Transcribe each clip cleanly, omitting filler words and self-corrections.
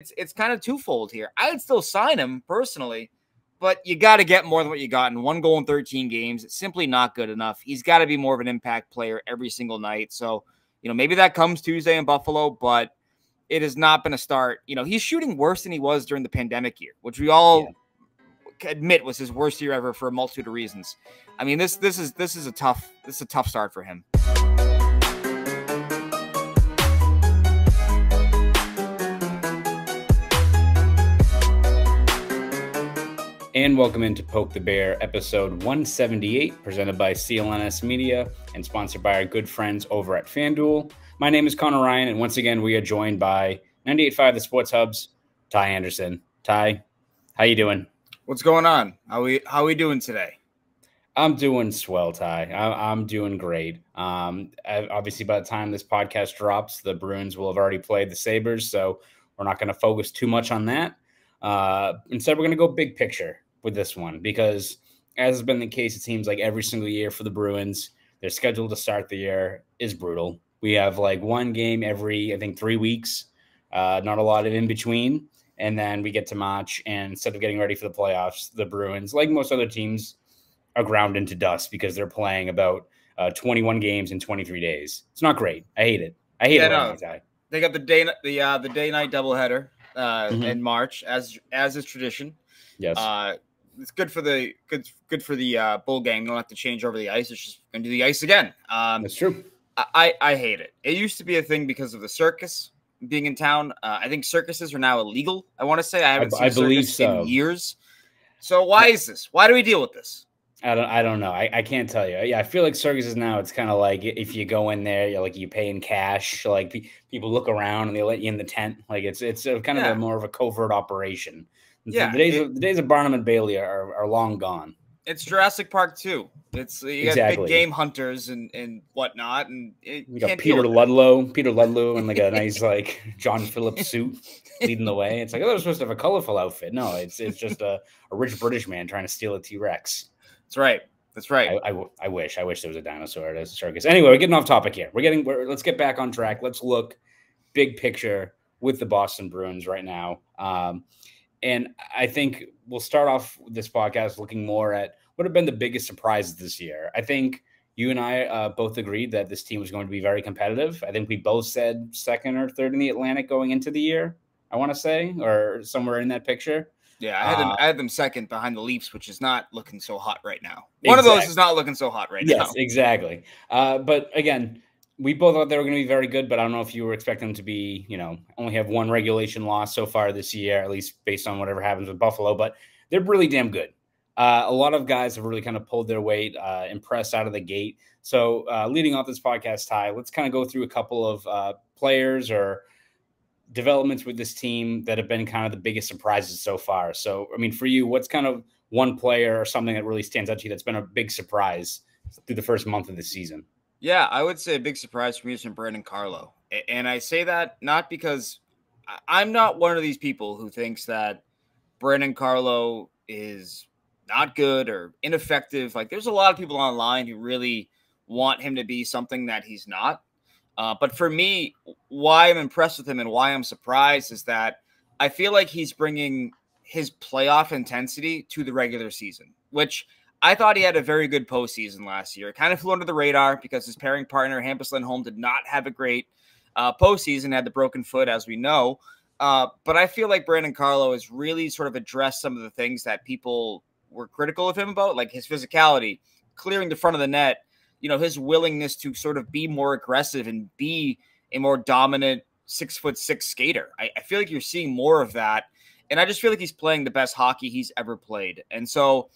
It's kind of twofold here. I'd still sign him personally, but you got to get more than what you got in 1 goal in 13 games. It's simply not good enough. He's got to be more of an impact player every single night. So, maybe that comes Tuesday in Buffalo, but it has not been a start. He's shooting worse than he was during the pandemic year, which we all admit was his worst year ever for a multitude of reasons. I mean, this is a tough start for him. And welcome into Poke the Bear, episode 178, presented by CLNS Media and sponsored by our good friends over at FanDuel. My name is Conor Ryan, and once again, we are joined by 98.5 The Sports Hub's Ty Anderson. Ty, how you doing? What's going on? How we doing today? I'm doing swell, Ty. I'm doing great. Obviously, by the time this podcast drops, the Bruins will have already played the Sabres, so we're not going to focus too much on that. Instead, we're going to go big picture with this one because, as has been the case, it seems like every single year for the Bruins, their schedule to start the year is brutal. We have like one game every, I think, 3 weeks, not a lot of in between. And then we get to March, and instead of getting ready for the playoffs, the Bruins, like most other teams, are ground into dust because they're playing about 21 games in 23 days. It's not great. I hate it. I hate it. Right now, they got the day-night doubleheader in March, as is tradition. Yes. It's good for the bowl game. You don't have to change over the ice. It's just going to do the ice again. That's true. I hate it. It used to be a thing because of the circus being in town. I think circuses are now illegal. I want to say I haven't seen a circus in years. So why is this? Why do we deal with this? I don't know. I can't tell you. Yeah, I feel like circuses now, it's kind of like if you go in there, you pay in cash. Like people look around and they let you in the tent. Like it's kind of more of a covert operation. Yeah, the days of Barnum and Bailey are long gone. It's Jurassic Park too. It's you got big game hunters and whatnot, and you got Peter Ludlow, and like a nice like John Phillips suit leading the way. It's like, they're supposed to have a colorful outfit. No, it's just a rich British man trying to steal a T-Rex. That's right. I wish there was a dinosaur at a circus. Anyway, we're getting off topic here. Let's get back on track. Let's look big picture with the Boston Bruins right now. And I think we'll start off this podcast looking more at what have been the biggest surprises this year. I think you and I both agreed that this team was going to be very competitive. I think we both said second or third in the Atlantic going into the year, I want to say, or somewhere in that picture. Yeah, I had them second behind the Leafs, which is not looking so hot right now. One of those is not looking so hot right now. Yes, exactly. But again, we both thought they were going to be very good, but I don't know if you were expecting them to be, only have one regulation loss so far this year, at least based on whatever happens with Buffalo. But they're really damn good. A lot of guys have really kind of pulled their weight, impressed out of the gate. So leading off this podcast, Ty, let's kind of go through a couple of players or developments with this team that have been kind of the biggest surprises so far. So, I mean, for you, what's kind of one player or something that really stands out to you that's been a big surprise through the first month of the season? Yeah, I would say a big surprise for me is from Brandon Carlo. And I say that not because I'm not one of these people who thinks that Brandon Carlo is not good or ineffective. Like, there's a lot of people online who really want him to be something that he's not. But for me, why I'm impressed with him and why I'm surprised is that I feel like he's bringing his playoff intensity to the regular season, which I thought he had a very good postseason last year. It kind of flew under the radar because his pairing partner, Hampus Lindholm, did not have a great postseason, had the broken foot, as we know. But I feel like Brandon Carlo has really sort of addressed some of the things that people were critical of him about, like his physicality, clearing the front of the net, his willingness to sort of be more aggressive and be a more dominant 6'6" skater. I feel like you're seeing more of that. And I just feel like he's playing the best hockey he's ever played. And so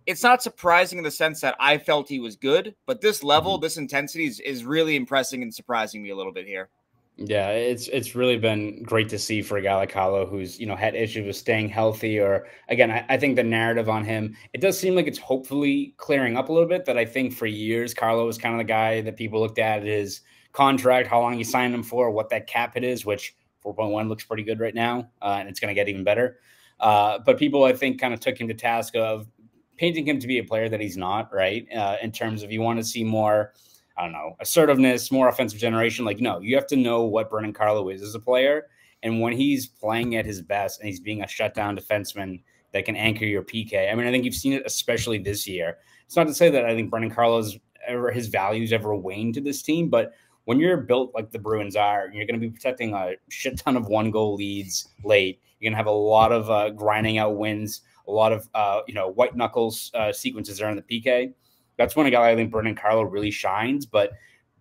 it's not surprising in the sense that I felt he was good, but this level, this intensity is really impressing and surprising me a little bit here. Yeah, it's really been great to see for a guy like Carlo who's, had issues with staying healthy. Or again, I think the narrative on him, it does seem like it's hopefully clearing up a little bit. That I think for years, Carlo was kind of the guy that people looked at his contract, how long he signed him for, what that cap hit is, which 4.1 looks pretty good right now, and it's going to get even better. But people, I think, kind of took him to task of painting him to be a player that he's not, right? In terms of you want to see more, I don't know, assertiveness, more offensive generation. Like, no, you have to know what Brandon Carlo is as a player. And when he's playing at his best and he's being a shutdown defenseman that can anchor your PK, I mean, I think you've seen it especially this year. It's not to say that I think Brendan Carlo's his values ever waned to this team, but when you're built like the Bruins are, you're going to be protecting a shit ton of 1-goal leads late. You're going to have a lot of grinding out wins, a lot of white knuckles sequences there in the PK. That's when a guy I think Brendan Carlo really shines. But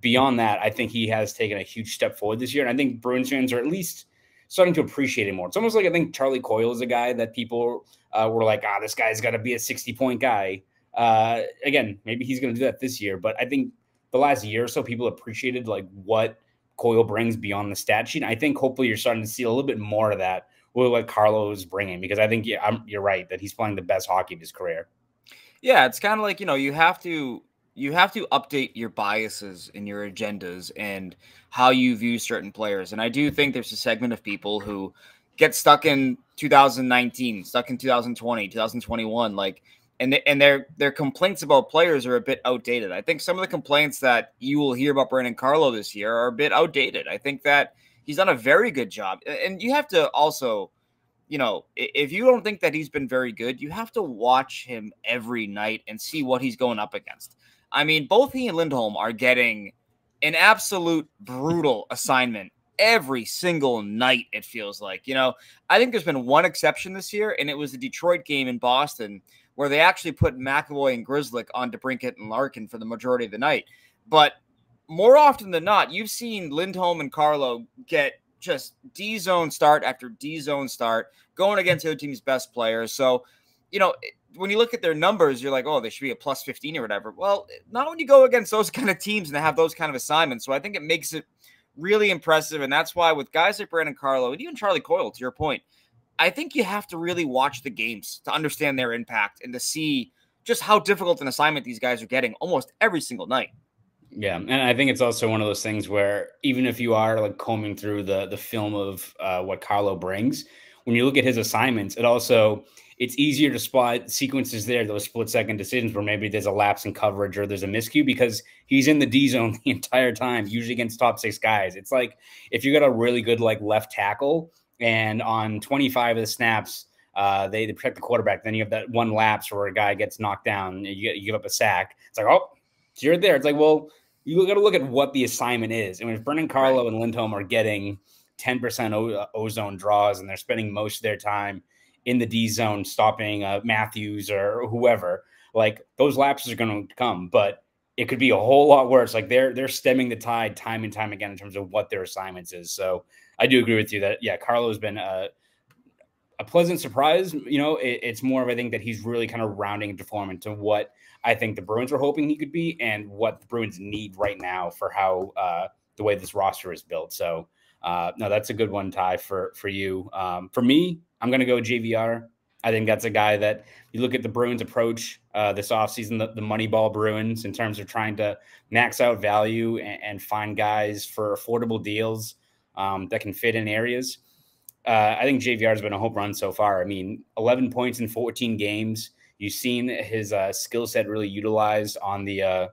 beyond that, I think he has taken a huge step forward this year, and I think Bruins fans are at least starting to appreciate him more. It's almost like I think Charlie Coyle is a guy that people were like, this guy's got to be a 60-point guy. Again, maybe he's going to do that this year, but I think the last year or so, people appreciated like what Coyle brings beyond the stat sheet. I think hopefully you're starting to see a little bit more of that with what Carlo is bringing, because I think you're right that he's playing the best hockey of his career. Yeah, it's kind of like, you have to update your biases and your agendas and how you view certain players. And I do think there's a segment of people who get stuck in 2019, stuck in 2020, 2021, like, and their complaints about players are a bit outdated. I think some of the complaints that you will hear about Brandon Carlo this year are a bit outdated. I think that he's done a very good job. And you have to also, if you don't think that he's been very good, you have to watch him every night and see what he's going up against. I mean, both he and Lindholm are getting an absolute brutal assignment every single night, it feels like. I think there's been one exception this year, and it was the Detroit game in Boston, where they actually put McAvoy and Grzelcyk on DeBrincat and Larkin for the majority of the night. But more often than not, you've seen Lindholm and Carlo get just D-zone start after D-zone start, going against the other team's best players. So, when you look at their numbers, you're like, oh, they should be a plus 15 or whatever. Well, not when you go against those kind of teams and have those kind of assignments. So I think it makes it really impressive. And that's why with guys like Brandon Carlo and even Charlie Coyle, to your point, I think you have to really watch the games to understand their impact and to see just how difficult an assignment these guys are getting almost every single night. Yeah, and I think it's also one of those things where even if you are like combing through the film of what Carlo brings, when you look at his assignments, it's easier to spot sequences there, those split-second decisions where maybe there's a lapse in coverage or there's a miscue because he's in the D zone the entire time, usually against top 6 guys. It's like if you got a really good like left tackle and on 25 of the snaps, they protect the quarterback, then you have that one lapse where a guy gets knocked down, you give up a sack. It's like, oh, you're there. It's like, well, you got to look at what the assignment is. And if Brendan Carlo and Lindholm are getting 10% ozone draws and they're spending most of their time in the D zone, stopping Matthews or whoever, like those lapses are going to come, but it could be a whole lot worse. Like they're stemming the tide time and time again in terms of what their assignments is. So I do agree with you that, yeah, Carlo has been a pleasant surprise. It's more of, I think that he's really kind of rounding into form into what I think the Bruins were hoping he could be and what the Bruins need right now for how the way this roster is built. So no, that's a good one, Ty, for you. For me, I'm going to go JVR. I think that's a guy that you look at the Bruins approach this offseason, the Moneyball Bruins, in terms of trying to max out value and find guys for affordable deals that can fit in areas. I think JVR has been a home run so far. I mean, 11 points in 14 games. You've seen his skill set really utilized on the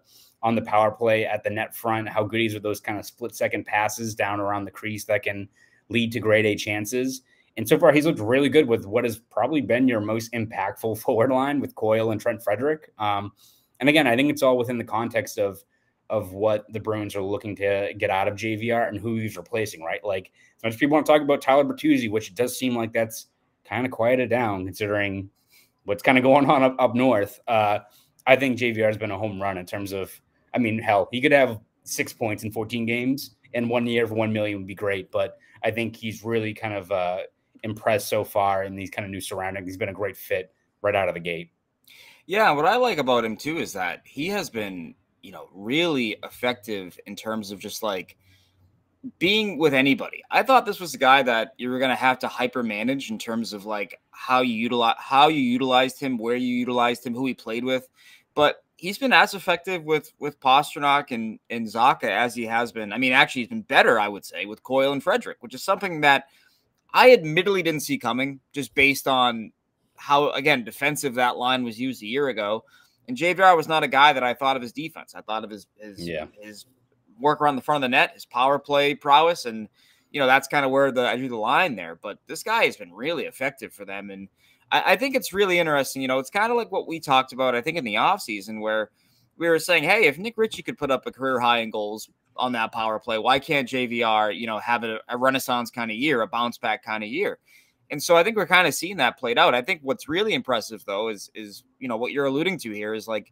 power play at the net front, how good he is with those kind of split-second passes down around the crease that can lead to grade A chances. And so far, he's looked really good with what has probably been your most impactful forward line with Coyle and Trent Frederick. And again, I think it's all within the context of what the Bruins are looking to get out of JVR and who he's replacing, right? Like, as much as people want to talk about Tyler Bertuzzi, which it does seem like that's kind of quieted down considering what's kind of going on up north. I think JVR has been a home run in terms of, I mean, hell, he could have 6 points in 14 games and 1 year for $1 million would be great. But I think he's really kind of impressed so far in these kind of new surroundings. He's been a great fit right out of the gate. Yeah, what I like about him too is that he has been, really effective in terms of just like being with anybody. I thought this was a guy that you were going to have to hyper manage in terms of like how you utilized him, where you utilized him, who he played with. But he's been as effective with Pastrnak and Zacha as he has been. I mean, actually, he's been better, I would say, with Coyle and Frederick, which is something that I admittedly didn't see coming just based on how, again, defensive that line was used a year ago. And JVR was not a guy that I thought of his defense. I thought of his work around the front of the net, his power play prowess. And, that's kind of where I drew the line there. But this guy has been really effective for them. And I think it's really interesting. It's kind of like what we talked about, I think, in the offseason, where we were saying, hey, if Nick Ritchie could put up a career high in goals on that power play, why can't JVR, have a renaissance kind of year, a bounce back kind of year? And so I think we're kind of seeing that played out. I think what's really impressive, though, is what you're alluding to here is like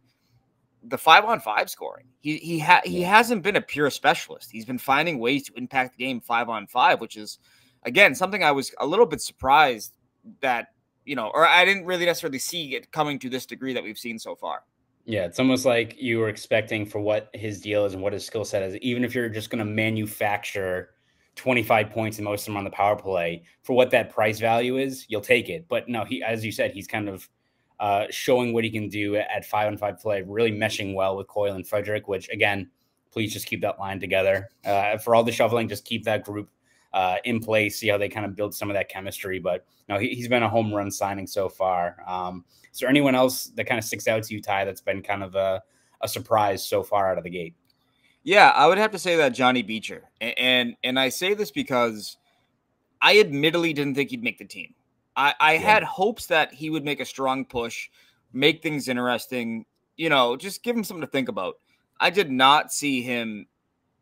the 5-on-5 scoring. He hasn't been a pure specialist. He's been finding ways to impact the game 5-on-5, which is, again, something I was a little bit surprised that, or I didn't really necessarily see it coming to this degree that we've seen so far. Yeah, it's almost like you were expecting for what his deal is and what his skill set is, even if you're just going to manufacture 25 points and most of them on the power play, for what that price value is, you'll take it. But no, as you said, he's kind of showing what he can do at 5-on-5 play, really meshing well with Coyle and Frederick, which, again, please just keep that line together. For all the shuffling, just keep that group in place, see how they kind of build some of that chemistry. But no, he's been a home run signing so far. Is there anyone else that kind of sticks out to you, Ty, that's been kind of a surprise so far out of the gate? Yeah, I would have to say that Johnny Beecher. And I say this because I admittedly didn't think he'd make the team. I had hopes that he would make a strong push, make things interesting, just give him something to think about. I did not see him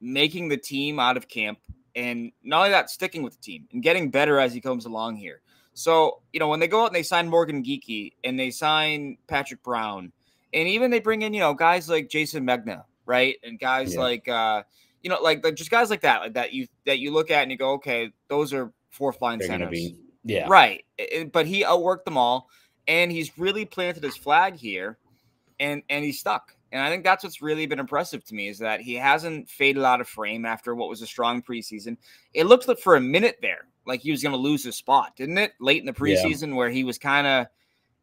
making the team out of camp, and not only that, sticking with the team and getting better as he comes along here. So, when they go out and they sign Morgan Geekie and they sign Patrick Brown, and even they bring in, guys like Jason Megna, right? And guys like, like just guys like that you look at and you go, okay, those are fourth line centers. Yeah. Right. But he outworked them all, and he's really planted his flag here, and he's stuck. And I think that's what's really been impressive to me is that he hasn't faded out of frame after what was a strong preseason. It looked like for a minute there, like he was going to lose his spot, didn't it? Late in the preseason where he was kind of,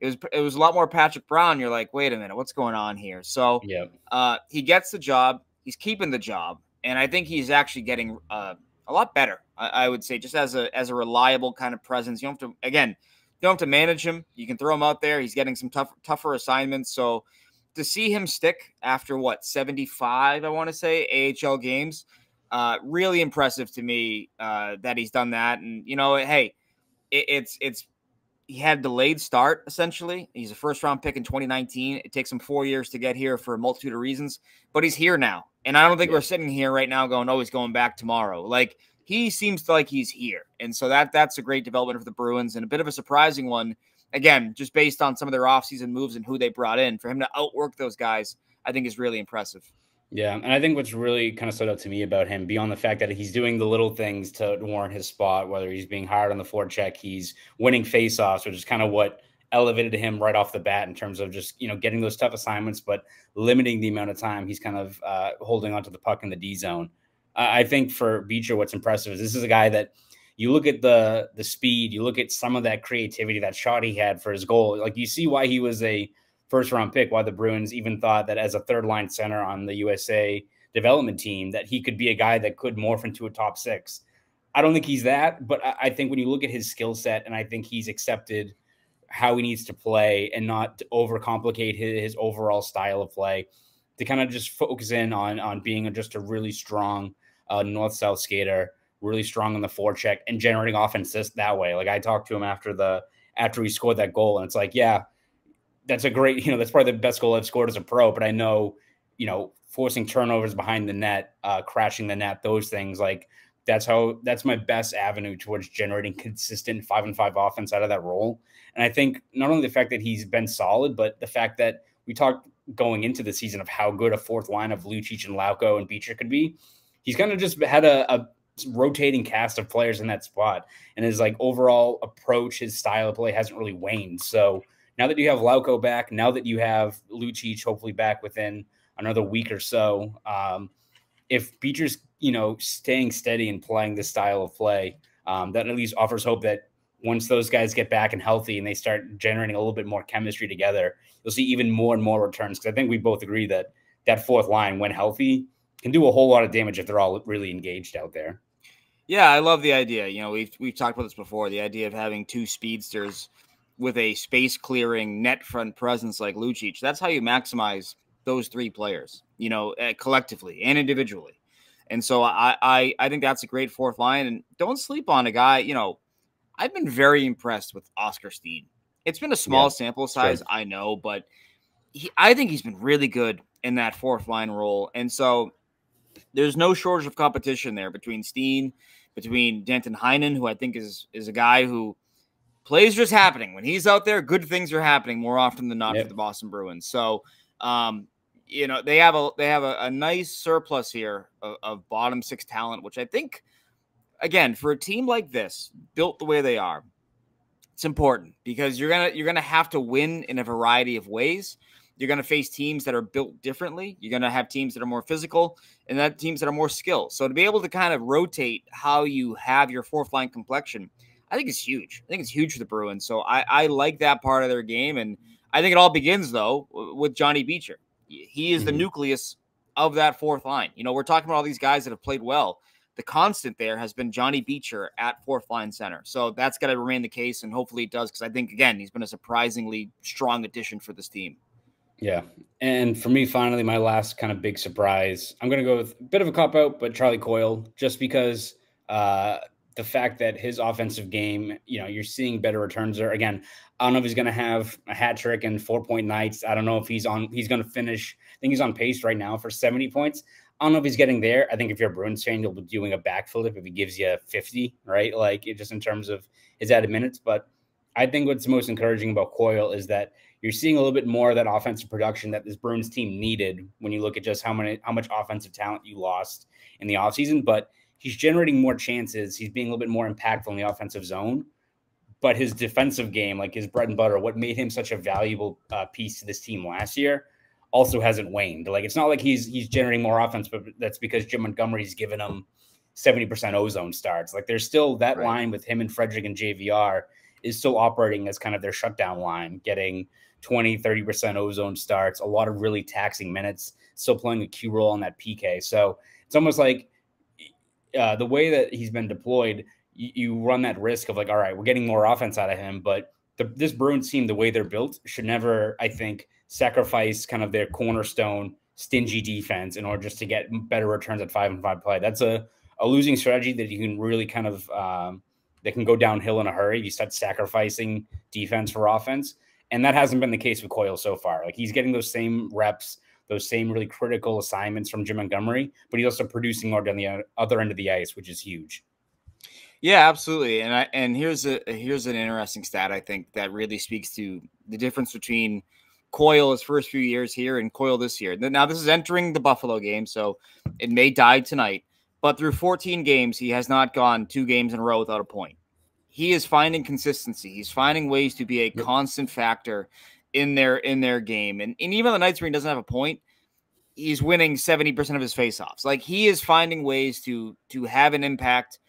it was a lot more Patrick Brown. You're like, wait a minute, what's going on here? So he gets the job. He's keeping the job. And I think he's actually getting a lot better, I would say, just as a reliable kind of presence. You don't have to manage him. You can throw him out there. He's getting some tougher assignments. So to see him stick after 75, I want to say, AHL games, really impressive to me that he's done that. And, hey, he had a delayed start, essentially. He's a first-round pick in 2019. It takes him 4 years to get here for a multitude of reasons, but he's here now. And I don't think we're sitting here right now going, oh, he's going back tomorrow. Like, he seems like he's here. And so that's a great development for the Bruins and a bit of a surprising one. Again, just based on some of their offseason moves and who they brought in, for him to outwork those guys, I think is really impressive. Yeah, and I think what's really kind of stood out to me about him, beyond the fact that he's doing the little things to warrant his spot, whether he's being hired on the forecheck, he's winning faceoffs, which is kind of what elevated him right off the bat in terms of just, getting those tough assignments, but limiting the amount of time he's kind of holding onto the puck in the D zone. I think for Beecher, what's impressive is this is a guy that you look at the speed, you look at some of that creativity, that shot he had for his goal. Like, you see why he was a first-round pick, why the Bruins even thought that as a third-line center on the USA development team, that he could be a guy that could morph into a top six. I don't think he's that, but I think when you look at his skill set, and I think he's accepted how he needs to play and not to overcomplicate his overall style of play, to kind of just focus in on being just a really strong north-south skater, really strong on the forecheck and generating offense that way. Like, I talked to him after he scored that goal, and it's like, yeah, that's a great, that's probably the best goal I've scored as a pro, but I know, forcing turnovers behind the net, crashing the net, those things, like, that's my best avenue towards generating consistent 5-on-5 offense out of that role. And I think not only the fact that he's been solid, but the fact that we talked going into the season of how good a fourth line of Lucic and Lauko and Beecher could be. He's kind of just had a rotating cast of players in that spot, and his overall approach, his style of play hasn't really waned. So now that you have Lauko back, now that you have Lucic hopefully back within another week or so, if Beecher's staying steady and playing this style of play, that at least offers hope that once those guys get back and healthy and they start generating a little bit more chemistry together, you'll see even more and more returns. Because I think we both agree that fourth line, when healthy, can do a whole lot of damage if they're all really engaged out there. Yeah, I love the idea. We've talked about this before, the idea of having two speedsters with a space-clearing net front presence like Lucic. That's how you maximize those three players, collectively and individually. And so I think that's a great fourth line. And don't sleep on a guy. I've been very impressed with Oscar Steen. It's been a small sample size, I know, but I think he's been really good in that fourth line role. And so there's no shortage of competition there between Steen, between Danton Heinen, who I think is a guy who plays just happening. When he's out there, good things are happening more often than not for the Boston Bruins. So, they have a nice surplus here of bottom six talent, which I think, again, for a team like this, built the way they are, it's important because you're gonna have to win in a variety of ways. You're going to face teams that are built differently. You're going to have teams that are more physical and that teams that are more skilled. So to be able to kind of rotate how you have your fourth line complexion, I think it's huge. I think it's huge for the Bruins. So I like that part of their game. And I think it all begins, though, with Johnny Beecher. He is the nucleus of that fourth line. We're talking about all these guys that have played well. The constant there has been Johnny Beecher at fourth line center. So that's got to remain the case. And hopefully it does, because I think, again, he's been a surprisingly strong addition for this team. Yeah. And for me, finally, my last kind of big surprise, I'm going to go with a bit of a cop-out, but Charlie Coyle, just because the fact that his offensive game, you're seeing better returns there. Again, I don't know if he's going to have a hat trick and 4-point nights. I don't know if he's going to finish. I think he's on pace right now for 70 points. I don't know if he's getting there. I think if you're a Bruins fan, you'll be doing a backflip if he gives you 50, right? Like just in terms of his added minutes. But I think what's most encouraging about Coyle is that you're seeing a little bit more of that offensive production that this Bruins team needed when you look at just how much offensive talent you lost in the offseason. But he's generating more chances. He's being a little bit more impactful in the offensive zone. But his defensive game, like his bread and butter, what made him such a valuable piece to this team last year, also hasn't waned. Like it's not like he's generating more offense, but that's because Jim Montgomery's given him 70% ozone starts. Like there's still that line with him and Frederick and JVR is still operating as kind of their shutdown line, getting 20-30% ozone starts, a lot of really taxing minutes, still playing a key role on that PK. So it's almost like the way that he's been deployed, you run that risk of like, all right, we're getting more offense out of him, but this Bruins team, the way they're built, should never, I think, sacrifice kind of their cornerstone stingy defense in order just to get better returns at 5-on-5 play. That's a losing strategy that you can really kind of that can go downhill in a hurry if you start sacrificing defense for offense. And that hasn't been the case with Coyle so far. Like he's getting those same reps, those same really critical assignments from Jim Montgomery, but he's also producing more on the other end of the ice, which is huge. Yeah, absolutely. And here's an interesting stat, I think, that really speaks to the difference between Coyle his first few years here and Coyle this year. Now, this is entering the Buffalo game, so it may die tonight. But through 14 games, he has not gone 2 games in a row without a point. He is finding consistency. He's finding ways to be a constant factor in their game. And even the nights where he doesn't have a point, he's winning 70% of his faceoffs. Like he is finding ways to have an impact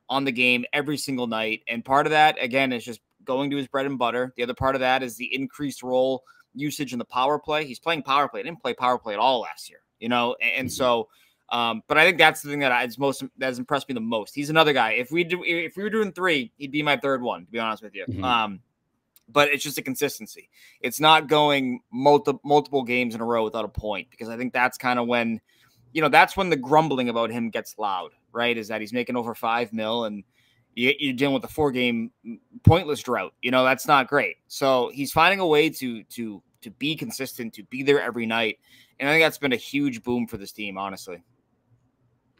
on the game every single night. And part of that, again, is just going to his bread and butter. The other part of that is the increased role usage in the power play. He's playing power play. He didn't play power play at all last year, and so but I think that's the thing that's impressed me the most. He's another guy. If we were doing 3, he'd be my third one, to be honest with you. But it's just a consistency. It's not going multiple games in a row without a point, because I think that's kind of when, that's when the grumbling about him gets loud, right? Is that he's making over $5 million and you're dealing with a 4-game pointless drought. That's not great. So he's finding a way to be consistent, to be there every night. And I think that's been a huge boom for this team, honestly.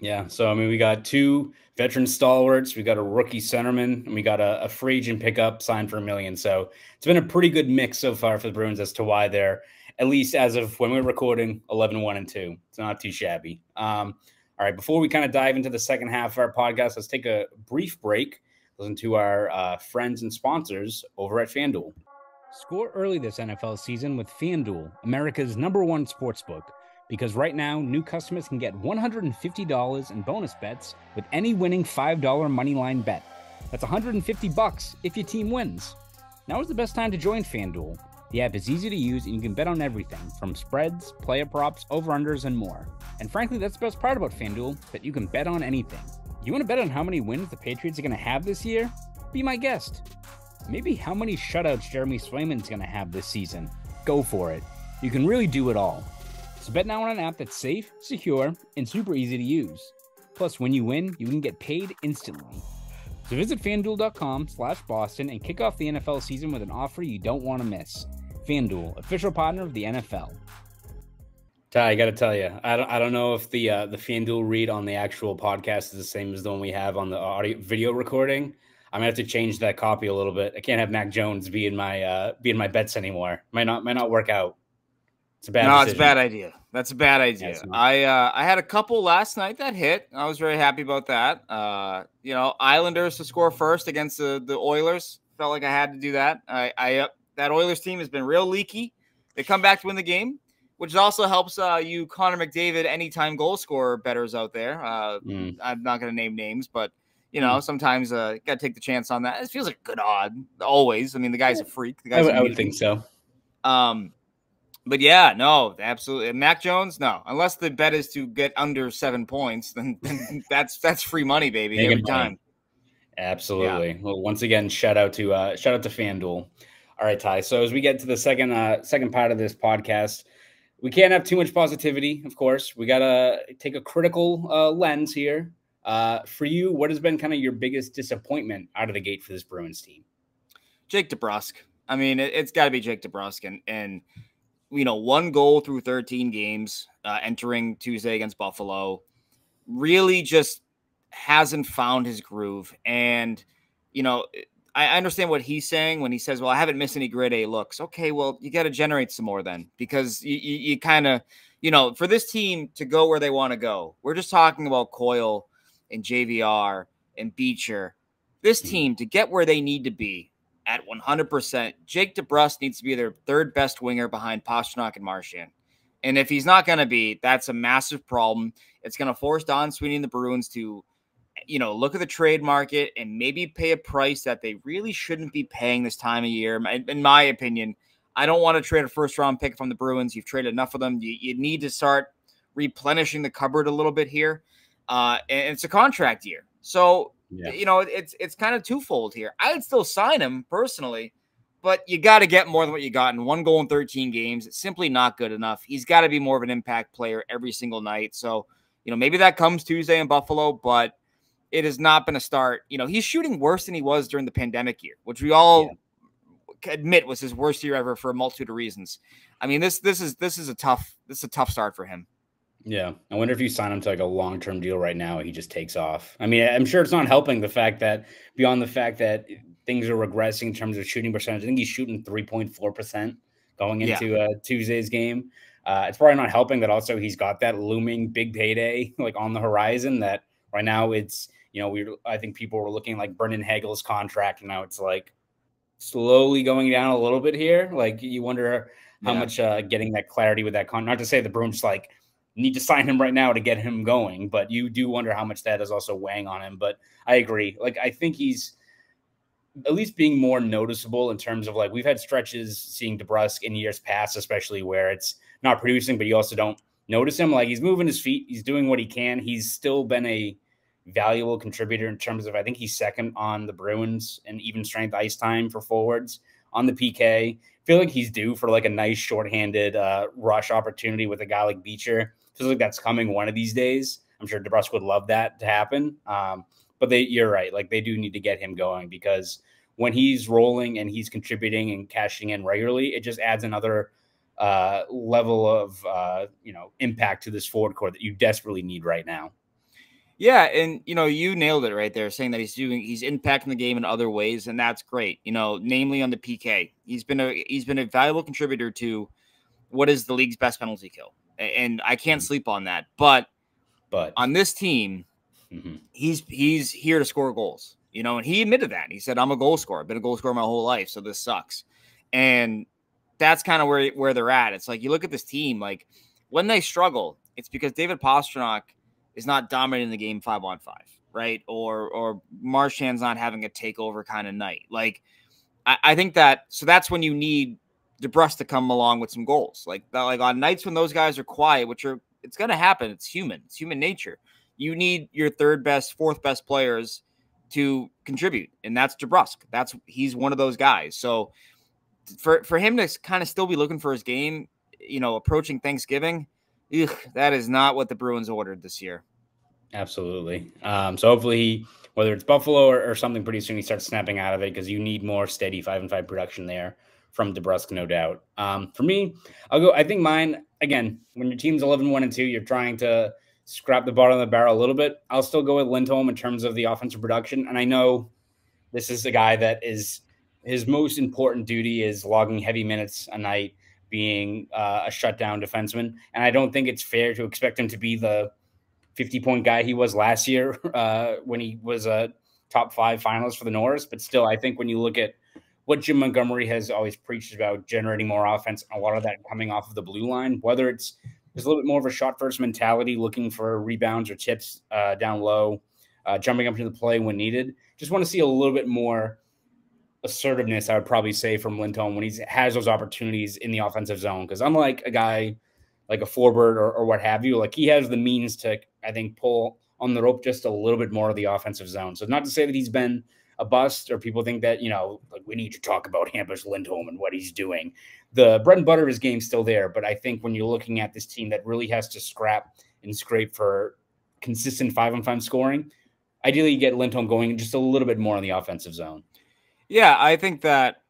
Yeah. So, I mean, we got 2 veteran stalwarts. We got a rookie centerman, and we got a free agent pickup signed for $1 million. So it's been a pretty good mix so far for the Bruins as to why they're, at least as of when we're recording, 11-1-2. It's not too shabby. All right. Before we kind of dive into the second half of our podcast, let's take a brief break, listen to our friends and sponsors over at FanDuel. Score early this NFL season with FanDuel, America's #1 sportsbook. Because right now, new customers can get $150 in bonus bets with any winning $5 moneyline bet. That's $150 if your team wins. Now is the best time to join FanDuel. The app is easy to use and you can bet on everything from spreads, player props, over-unders, and more. And frankly, that's the best part about FanDuel, that you can bet on anything. You want to bet on how many wins the Patriots are going to have this year? Be my guest. Maybe how many shutouts Jeremy Swayman's going to have this season? Go for it. You can really do it all. So bet now on an app that's safe, secure, and super easy to use. Plus, when you win, you can get paid instantly. So visit FanDuel.com/Boston and kick off the NFL season with an offer you don't want to miss. FanDuel, official partner of the NFL. Ty, I got to tell you, I don't know if the FanDuel read on the actual podcast is the same as the one we have on the audio video recording. I'm gonna have to change that copy a little bit. I can't have Mac Jones be in my bets anymore. Might not work out. It's a bad decision. It's a bad idea. That's a bad idea. I had a couple last night that hit. I was very happy about that. Islanders to score first against the Oilers. Felt like I had to do that. That Oilers team has been real leaky. They come back to win the game, which also helps you Connor McDavid anytime goal scorer bettors out there. I'm not going to name names, but sometimes got to take the chance on that. It feels like a good odd always. I mean, the guy's a freak. The guy's I would think so. But yeah, no, absolutely. Mac Jones, no. Unless the bet is to get under 7 points, then that's free money, baby, every time. Absolutely. Yeah. Well, once again, shout out to FanDuel. All right, Ty. So as we get to the second part of this podcast, we can't have too much positivity, of course. We gotta take a critical lens here. For you, what has been kind of your biggest disappointment out of the gate for this Bruins team? Jake DeBrusk. I mean, it's got to be Jake DeBrusk, and 1 goal through 13 games entering Tuesday against Buffalo, really just hasn't found his groove. And, I understand what he's saying when he says, well, I haven't missed any grade A looks. Okay, well, you got to generate some more then, because you kind of, for this team to go where they want to go, we're just talking about Coyle and JVR and Beecher. This team, to get where they need to be at 100%, Jake DeBrusk needs to be their third best winger behind Pastrnak and Marchand. And if he's not going to be, that's a massive problem. It's going to force Don Sweeney and the Bruins to, look at the trade market and maybe pay a price that they really shouldn't be paying this time of year. In my opinion, I don't want to trade a first-round pick from the Bruins. You've traded enough of them. You need to start replenishing the cupboard a little bit here. And it's a contract year. So, yeah. It's kind of twofold here. I'd still sign him personally, but you got to get more than what you got in 1 goal in 13 games. It's simply not good enough. He's got to be more of an impact player every single night. So, maybe that comes Tuesday in Buffalo, but it has not been a start. He's shooting worse than he was during the pandemic year, which we all admit was his worst year ever for a multitude of reasons. I mean, this is a tough start for him. Yeah. I wonder if you sign him to like a long-term deal right now, he just takes off. I mean, I'm sure it's not helping the fact that beyond the fact that things are regressing in terms of shooting percentage. I think he's shooting 3.4% going into Tuesday's game. It's probably not helping that also he's got that looming big payday like on the horizon that right now it's, I think people were looking like Brendan Hagel's contract. And now it's like slowly going down a little bit here. Like you wonder how much getting that clarity with that contract, not to say the Bruins like need to sign him right now to get him going, but you do wonder how much that is also weighing on him. But I agree. Like, I think he's at least being more noticeable in terms of like, we've had stretches seeing DeBrusk in years past, especially where it's not producing, but you also don't notice him. Like he's moving his feet. He's doing what he can. He's still been a valuable contributor in terms of, I think he's second on the Bruins and even strength ice time for forwards on the PK. I feel like he's due for like a nice shorthanded rush opportunity with a guy like Beecher. Feels like that's coming one of these days. I'm sure DeBrusk would love that to happen. But you're right. Like they do need to get him going because when he's rolling and he's contributing and cashing in regularly, it just adds another level of, impact to this forward core that you desperately need right now. Yeah. And, you nailed it right there, saying that he's impacting the game in other ways. And that's great. Namely on the PK, he's been a valuable contributor to what is the league's best penalty kill. And I can't sleep on that. But on this team, he's here to score goals, and he admitted that. He said, I'm a goal scorer. I've been a goal scorer my whole life, so this sucks. And that's kind of where they're at. It's like you look at this team, like when they struggle, it's because David Pastrnak is not dominating the game 5-on-5, right? Or Marchand's not having a takeover kind of night. Like I think so that's when you need DeBrusk to come along with some goals. Like on nights when those guys are quiet, it's going to happen. It's human nature. You need your third best, fourth best players to contribute. And that's DeBrusk. He's one of those guys. So for him to kind of still be looking for his game, approaching Thanksgiving, that is not what the Bruins ordered this year. Absolutely. So hopefully, whether it's Buffalo or something pretty soon, he starts snapping out of it because you need more steady 5-5 production there from DeBrusque, no doubt. For me, I'll go. I think mine again. When your team's 11-1-2, you're trying to scrap the bottom of the barrel a little bit. I'll still go with Lindholm in terms of the offensive production, and I know this is a guy that is his most important duty is logging heavy minutes a night, being a shutdown defenseman, and I don't think it's fair to expect him to be the 50-point guy he was last year when he was a top 5 finalist for the Norris. But still, I think when you look at what Jim Montgomery has always preached about generating more offense, a lot of that coming off of the blue line, whether it's there's a little bit more of a shot first mentality, looking for rebounds or tips down low, jumping up to the play when needed. Just want to see a little bit more assertiveness, I would probably say, from Lindholm when he has those opportunities in the offensive zone. Because unlike a guy like a Forbert or what have you, like he has the means to, I think, pull on the rope just a little bit more of the offensive zone. So not to say that he's been a bust or people think that, like we need to talk about Hampus Lindholm and what he's doing. The bread and butter of his game's still there. But I think when you're looking at this team that really has to scrap and scrape for consistent 5-on-5 scoring, ideally you get Lindholm going just a little bit more on the offensive zone. Yeah, I think that,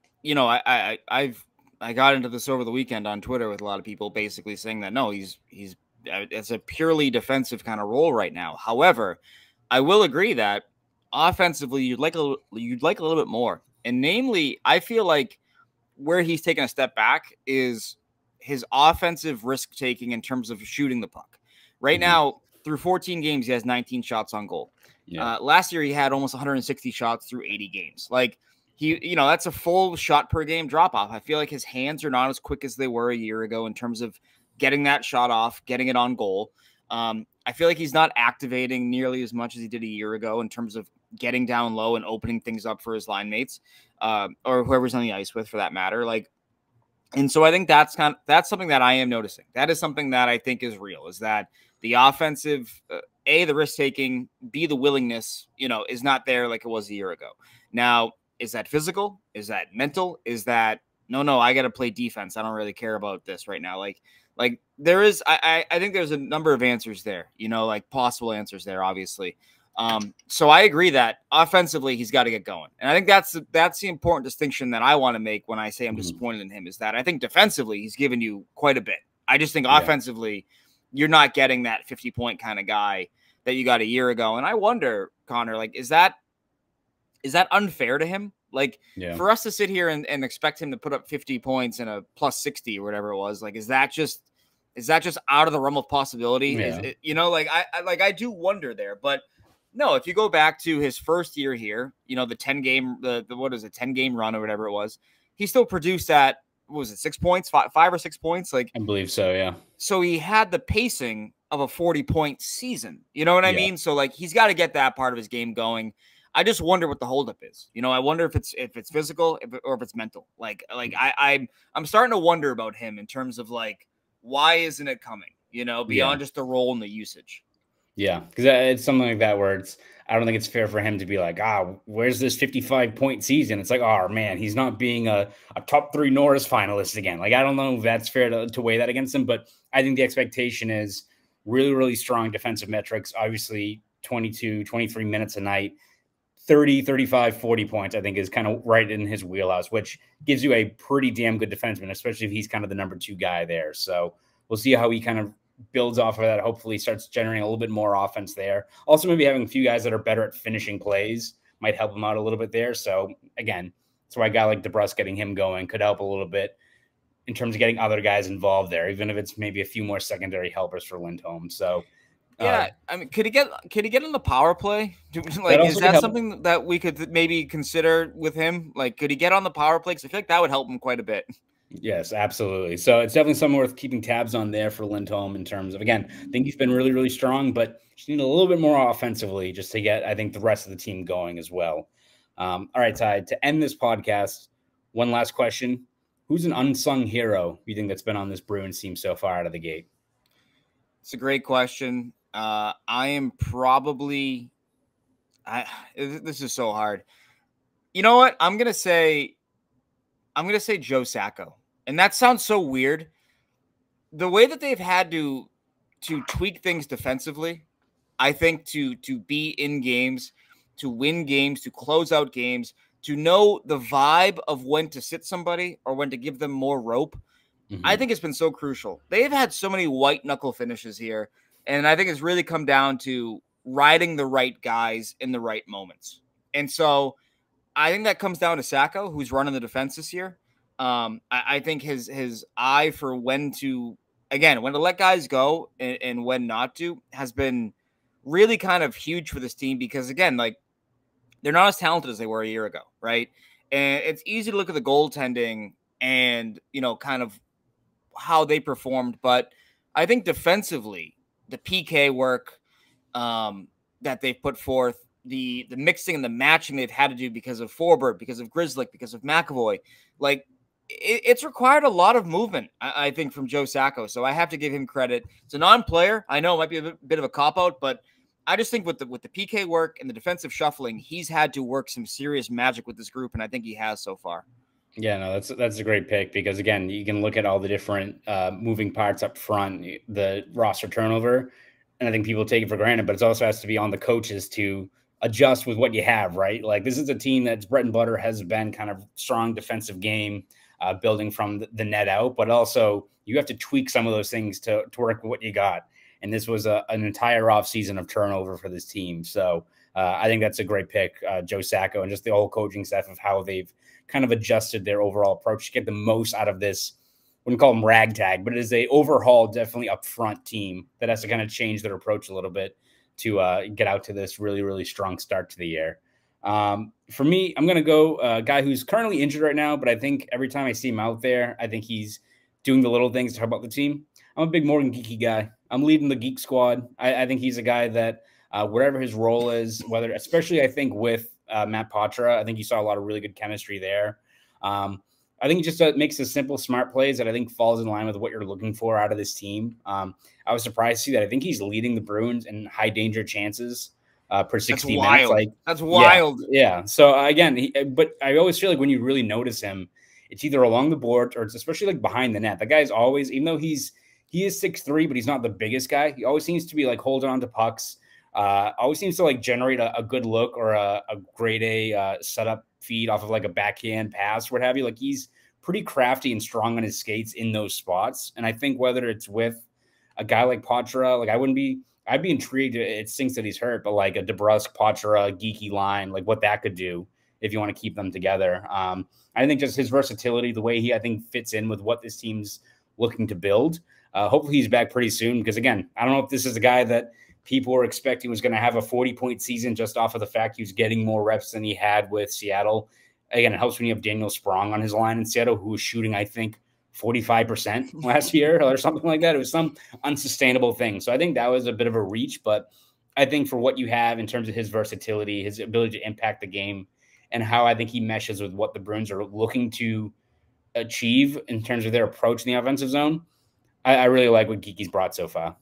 I got into this over the weekend on Twitter with a lot of people basically saying that, no, it's a purely defensive kind of role right now. However, I will agree that offensively, you'd like a little bit more. And namely, I feel like where he's taken a step back is his offensive risk taking in terms of shooting the puck. Right now, through 14 games, he has 19 shots on goal. Yeah. Last year, he had almost 160 shots through 80 games. Like, that's a full shot per game drop off. I feel like his hands are not as quick as they were a year ago in terms of getting that shot off, getting it on goal. I feel like he's not activating nearly as much as he did a year ago in terms of getting down low and opening things up for his line mates, or whoever's on the ice with, for that matter. And so I think that's something that I am noticing. That is something that I think is real, is that the offensive, A, the risk taking, B, the willingness, is not there like it was a year ago. Now, is that physical? Is that mental? Is that no, I got to play defense. I don't really care about this right now. Like there is, I think there's a number of answers there, like possible answers there, obviously. So I agree that offensively, he's got to get going. And I think that's the important distinction that I want to make when I say I'm disappointed in him, is that I think defensively, he's given you quite a bit. I just think offensively, you're not getting that 50-point kind of guy that you got a year ago. And I wonder, Connor, like, is that unfair to him? Like, for us to sit here and expect him to put up 50 points and a plus 60 or whatever it was, like, is that just out of the realm of possibility? Yeah. Is it, I do wonder there. But no, if you go back to his first year here, the 10-game, the 10-game run or whatever it was, he still produced at, what was it, 6 points, five or 6 points? Like, I believe so, yeah. So he had the pacing of a 40-point season. You know what I mean? So, like, he's got to get that part of his game going. I just wonder what the holdup is. I wonder if it's physical or if it's mental. I'm starting to wonder about him in terms of, like, why isn't it coming? Beyond just the role and the usage. Yeah, because it's something like that where I don't think it's fair for him to be like, where's this 55-point season? It's like, oh man, he's not being a top 3 Norris finalist again. Like, I don't know if that's fair to weigh that against him, but I think the expectation is really, really strong defensive metrics. Obviously, 22, 23 minutes a night. 30, 35, 40 points, I think, is kind of right in his wheelhouse, which gives you a pretty damn good defenseman, especially if he's kind of the number 2 guy there. So we'll see how he kind of builds off of that. Hopefully starts generating a little bit more offense there. Also, maybe having a few guys that are better at finishing plays might help him out a little bit there. So again, that's why a guy like DeBrusque, getting him going could help a little bit in terms of getting other guys involved there, even if it's maybe a few more secondary helpers for Lindholm. So yeah, I mean, could he get on the power play? Like, is that something that we could maybe consider with him? Like, could he get on the power play? Because I feel like that would help him quite a bit. Yes, absolutely. So it's definitely something worth keeping tabs on there for Lindholm in terms of, again, I think he's been really, really strong, but just need a little bit more offensively just to get, I think, the rest of the team going as well. All right, Ty, to end this podcast, one last question. Who's an unsung hero you think that's been on this Bruins team so far out of the gate? It's a great question. I am probably this is so hard. You know what? I'm gonna say Joe Sacco. And that sounds so weird. The way that they've had to tweak things defensively I think to be in games, to win games, to close out games, to know the vibe of when to sit somebody or when to give them more rope, I think it's been so crucial. They've had so many white knuckle finishes here, and I think it's really come down to riding the right guys in the right moments. And so I think that comes down to Sacco, who's running the defense this year. I think his eye for when to let guys go and when not to has been really kind of huge for this team because, again, like, they're not as talented as they were a year ago, right? And it's easy to look at the goaltending and, kind of how they performed. But I think defensively, the PK work that they've put forth, the mixing and the matching they've had to do because of Forbert, because of Grzelcyk, because of McAvoy, like, it's required a lot of movement, I think, from Joe Sacco. So I have to give him credit. It's a non-player. I know it might be a bit of a cop-out, but I just think with the PK work and the defensive shuffling, he's had to work some serious magic with this group, and I think he has so far. Yeah, no, that's a great pick because, again, you can look at all the different moving parts up front, the roster turnover, and I think people take it for granted, but it also has to be on the coaches to adjust with what you have, right? Like, this is a team that's bread and butter has been kind of strong defensive game, building from the net out, but also you have to tweak some of those things to work with what you got. And this was an entire offseason of turnover for this team. So I think that's a great pick, Joe Sacco, and just the whole coaching staff of how they've kind of adjusted their overall approach to get the most out of this. Wouldn't call them ragtag, but it is a overhaul, definitely up front team that has to kind of change their approach a little bit to get out to this really, really strong start to the year. For me, I'm going to go a guy who's currently injured right now, but I think every time I see him out there, I think he's doing the little things to help out the team. I'm a big Morgan Geekie guy. I'm leading the Geek Squad. I think he's a guy that whatever his role is, whether, especially I think with Matt Poitras, I think you saw a lot of really good chemistry there. I think it just makes the simple, smart plays that I think falls in line with what you're looking for out of this team. I was surprised to see that. I think he's leading the Bruins in high danger chances per 60 minutes. Like, that's wild. Yeah. So again, but I always feel like when you really notice him, it's either along the board or it's especially like behind the net. The guy's always, even though he is 6'3", but he's not the biggest guy. He always seems to be like holding on to pucks. Always seems to like generate a good look or a grade A setup feed off of like a backhand pass, what have you. Like, he's pretty crafty and strong on his skates in those spots. And I think whether it's with a guy like Poitras, like I'd be intrigued. It stinks that he's hurt, but like a DeBrusk, Poitras, Geekie line, like what that could do if you want to keep them together. I think just his versatility, the way he, I think, fits in with what this team's looking to build. Hopefully he's back pretty soon because, again, I don't know if this is a guy that people were expecting was going to have a 40-point season just off of the fact he was getting more reps than he had with Seattle. Again, it helps when you have Daniel Sprong on his line in Seattle, who was shooting, I think, 45% last year or something like that. It was some unsustainable thing. So I think that was a bit of a reach, but I think for what you have in terms of his versatility, his ability to impact the game, and how I think he meshes with what the Bruins are looking to achieve in terms of their approach in the offensive zone, I really like what Geekie's brought so far.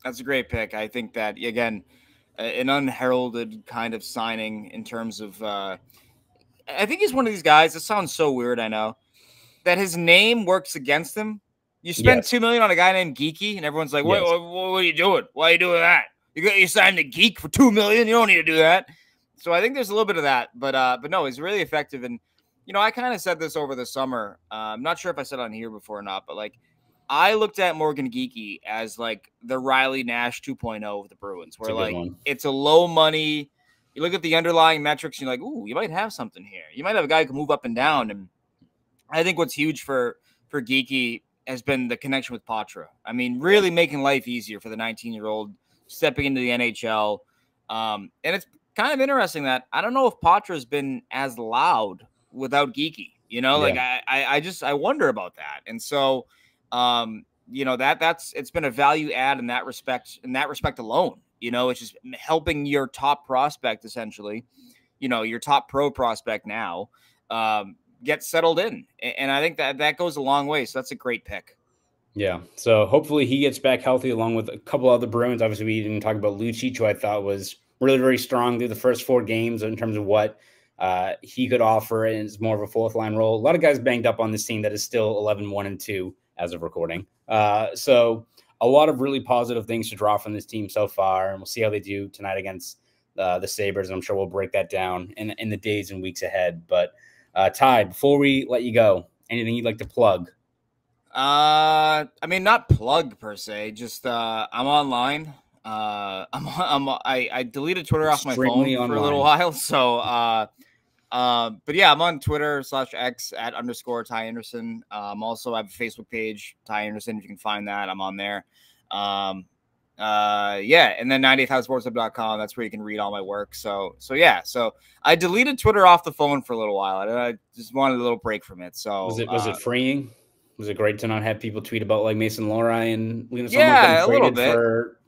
That's a great pick. I think that, again, an unheralded kind of signing in terms of I think he's one of these guys, it sounds so weird, I know, that his name works against him. You spend $2 million on a guy named Geekie, and everyone's like, what are you doing? Why are you doing that? You signed a geek for $2 million? You don't need to do that. So I think there's a little bit of that. But no, he's really effective. And, I kind of said this over the summer. I'm not sure if I said it on here before or not, but like, I looked at Morgan Geekie as like the Riley Nash 2.0 of the Bruins, where like it's a low money. You look at the underlying metrics, and you're like, ooh, you might have something here. You might have a guy who can move up and down. And I think what's huge for Geekie has been the connection with Poitras. I mean, really making life easier for the 19-year-old stepping into the NHL. And it's kind of interesting that I don't know if Poitras has been as loud without Geekie. Like I wonder about that. And so. It's been a value add in that respect alone. It's just helping your top prospect, essentially, your top pro prospect now, get settled in. And I think that goes a long way. So that's a great pick. Yeah. So hopefully he gets back healthy along with a couple other Bruins. Obviously, we didn't talk about Lucic, who I thought was really, very strong through the first 4 games in terms of what he could offer. And it's more of a fourth line role. A lot of guys banged up on this team that is still 11-1-2. As of recording. So a lot of really positive things to draw from this team so far, and we'll see how they do tonight against the Sabres. I'm sure we'll break that down in the days and weeks ahead. But Ty, before we let you go, anything you'd like to plug? I mean, not plug per se, just I'm online. I deleted Twitter off my phone for a little while, so but yeah, I'm on Twitter /X @_Ty Anderson. Also I have a Facebook page, Ty Anderson. If you can find that, I'm on there. Yeah, and then 98houssportshub.com. That's where you can read all my work. So yeah. So I deleted Twitter off the phone for a little while. I just wanted a little break from it. So was it freeing? Was it great to not have people tweet about like Mason Lohrei and Linus yeah, a little bit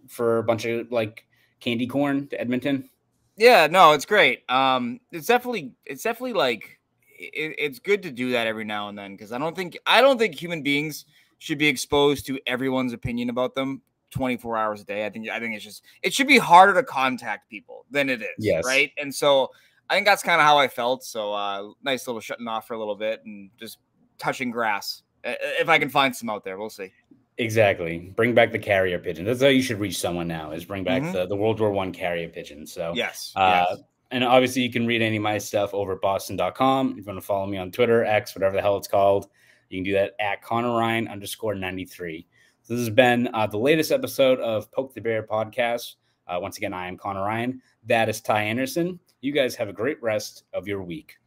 for a bunch of like candy corn to Edmonton? Yeah, no, it's great. It's definitely like it's good to do that every now and then, because I don't think human beings should be exposed to everyone's opinion about them 24 hours a day. I think it should be harder to contact people than it is. Yes. Right. And so I think that's kind of how I felt. So nice little shutting off for a little bit and just touching grass. If I can find some out there, we'll see. Exactly. Bring back the carrier pigeon. That's how you should reach someone now, is bring back the World War I carrier pigeon. So yes. And obviously you can read any of my stuff over at boston.com. If you want to follow me on Twitter, X, whatever the hell it's called, you can do that at Conor Ryan _93. So this has been the latest episode of Poke the Bear podcast. Once again, I am Conor Ryan. That is Ty Anderson. You guys have a great rest of your week.